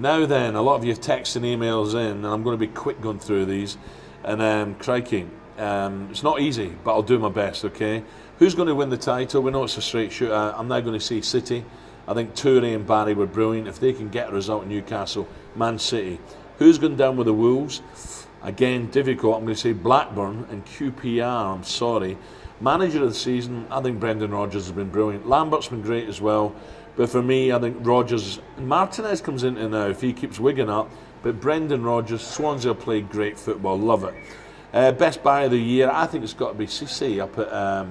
Now then, a lot of you have texted and emails in, and I'm going to be quick going through these. And crikey, it's not easy, but I'll do my best, okay? Who's going to win the title? We know it's a straight shooter. I'm now going to say City. I think Toure and Barry were brilliant. If they can get a result in Newcastle, Man City. Who's going down with the Wolves? Again, difficult. I'm going to say Blackburn and QPR. I'm sorry. Manager of the season, I think Brendan Rodgers has been brilliant. Lambert's been great as well. But for me, I think Rodgers, Martinez comes into now if he keeps wigging up. But Brendan Rodgers, Swansea played great football, love it. Best buy of the year, I think it's got to be Cisse up at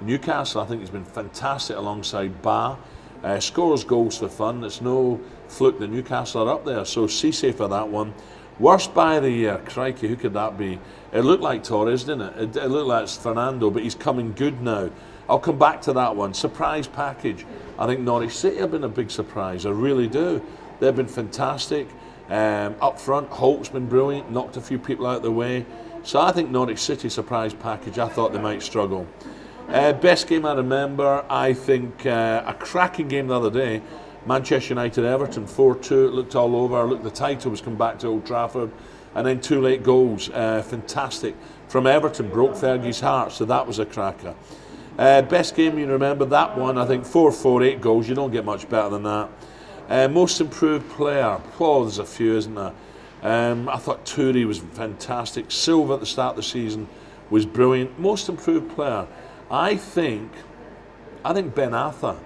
Newcastle. I think he's been fantastic alongside Ba. Scores goals for fun. It's no fluke that Newcastle are up there. So Cisse for that one. Worst buy of the year, crikey, who could that be? It looked like Torres, didn't it? It looked like it's Fernando, but he's coming good now. I'll come back to that one. Surprise package. I think Norwich City have been a big surprise. I really do. They've been fantastic. Up front, Holt's been brilliant, knocked a few people out of the way. So I think Norwich City surprise package. I thought they might struggle. Best game I remember, I think a cracking game the other day. Manchester United Everton 4-2. It looked all over. Look, the title was come back to Old Trafford, and then 2 late goals. Fantastic from Everton, broke Fergie's heart. So that was a cracker. Best game you remember, that one, I think 4-4, 8 goals. You don't get much better than that. Most improved player, oh, there's a few, isn't there? I thought Toure was fantastic. Silva at the start of the season was brilliant. Most improved player, I think Ben Arthur.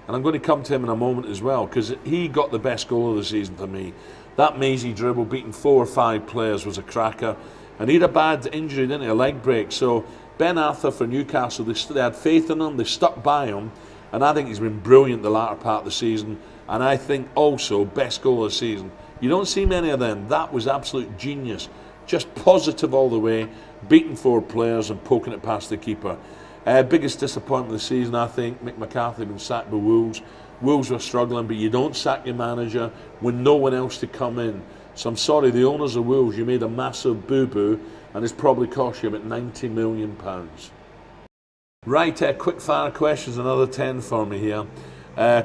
And I'm going to come to him in a moment as well, because he got the best goal of the season for me. That mazy dribble, beating 4 or 5 players, was a cracker. And he had a bad injury, didn't he? A leg break. So Ben Arthur for Newcastle, they had faith in him, they stuck by him, and I think he's been brilliant the latter part of the season. And I think also best goal of the season. You don't see many of them. That was absolute genius. Just positive all the way, beating 4 players and poking it past the keeper. Biggest disappointment of the season, I think, Mick McCarthy had been sacked by Wolves. Wolves were struggling, but you don't sack your manager with no one else to come in. So I'm sorry, the owners of Wolves, you made a massive boo-boo, and it's probably cost you about £90 million. Right, quick-fire questions, another 10 for me here.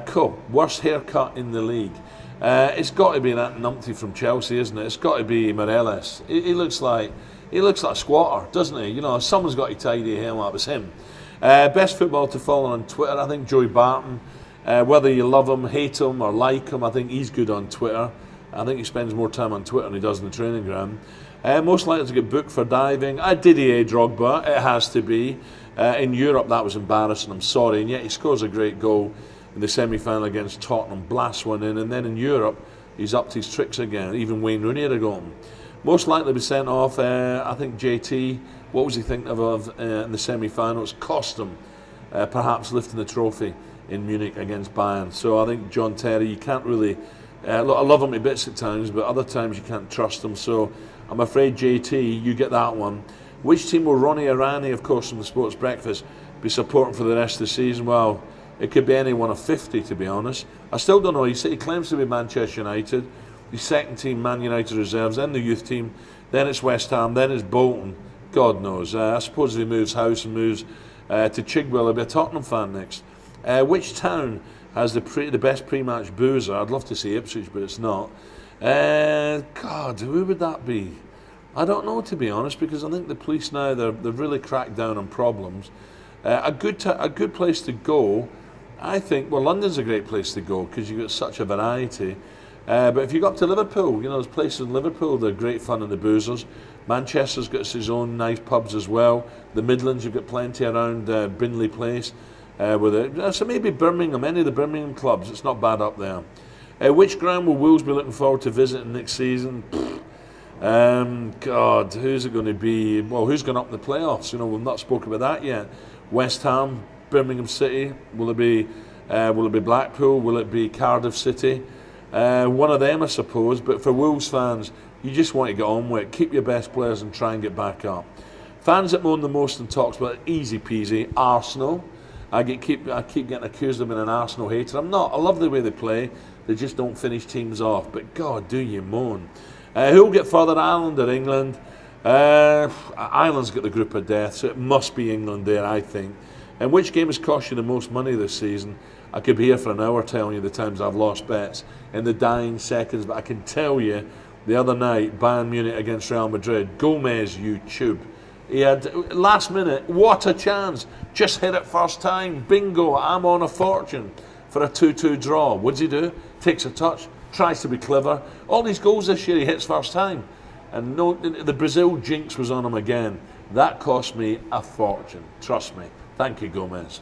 Cool. Worst haircut in the league. It's got to be that numpty from Chelsea, isn't it? It's got to be Morelos. He looks like a squatter, doesn't he? You know, someone's got to tidy him up. It's him. Best football to follow on Twitter, I think Joey Barton. Whether you love him, hate him, or like him, I think he's good on Twitter. I think he spends more time on Twitter than he does in the training ground. Most likely to get booked for diving. Didier Drogba, it has to be. In Europe, that was embarrassing, I'm sorry. And yet he scores a great goal in the semi-final against Tottenham, blasts one in. And then in Europe, he's upped his tricks again. Even Wayne Rooney had a go. Most likely to be sent off, I think JT, what was he thinking of in the semi-finals? Cost him perhaps lifting the trophy in Munich against Bayern. So I think John Terry, you can't really, look, I love him to bits at times, but other times you can't trust him. So I'm afraid JT, you get that one. Which team will Ronnie Irani, of course, from the Sports Breakfast, be supporting for the rest of the season? Well, it could be any one of 50, to be honest. I still don't know. He claims to be Manchester United. The second team, Man United reserves, then the youth team, then it's West Ham, then it's Bolton. God knows. I suppose if he moves house and moves to Chigwell, he'll be a Tottenham fan next. Which town has the best pre-match boozer? I'd love to see Ipswich, but it's not. God, who would that be? I don't know, to be honest, because I think the police now, they've really cracked down on problems. A good place to go, I think, well, London's a great place to go because you've got such a variety. But if you go up to Liverpool, you know, there's places in Liverpool that are great fun in the boozers. Manchester's got its own nice pubs as well. The Midlands, you've got plenty around Binley Place. So maybe Birmingham, any of the Birmingham clubs, it's not bad up there. Which ground will Wolves be looking forward to visiting next season? God, who's it going to be? Well, who's going up in the playoffs? You know, we've not spoken about that yet. West Ham, Birmingham City. Will it be Blackpool? Will it be Cardiff City? One of them, I suppose. But for Wolves fans, you just want to get on with it. Keep your best players and try and get back up. Fans that moan the most and talks about easy peasy. Arsenal. I keep getting accused of being an Arsenal hater. I'm not. I love the way they play. They just don't finish teams off. But God, do you moan? Who'll get further, Ireland or England? Ireland's got the group of death, so it must be England there, I think. And which game has cost you the most money this season? I could be here for an hour telling you the times I've lost bets in the dying seconds, but I can tell you the other night, Bayern Munich against Real Madrid, Gomez, you tube. He had, last minute, what a chance. Just hit it first time. Bingo, I'm on a fortune for a 2-2 draw. What does he do? Takes a touch, tries to be clever. All these goals this year, he hits first time. And no, the Brazil jinx was on him again. That cost me a fortune, trust me. Thank you, Gomez.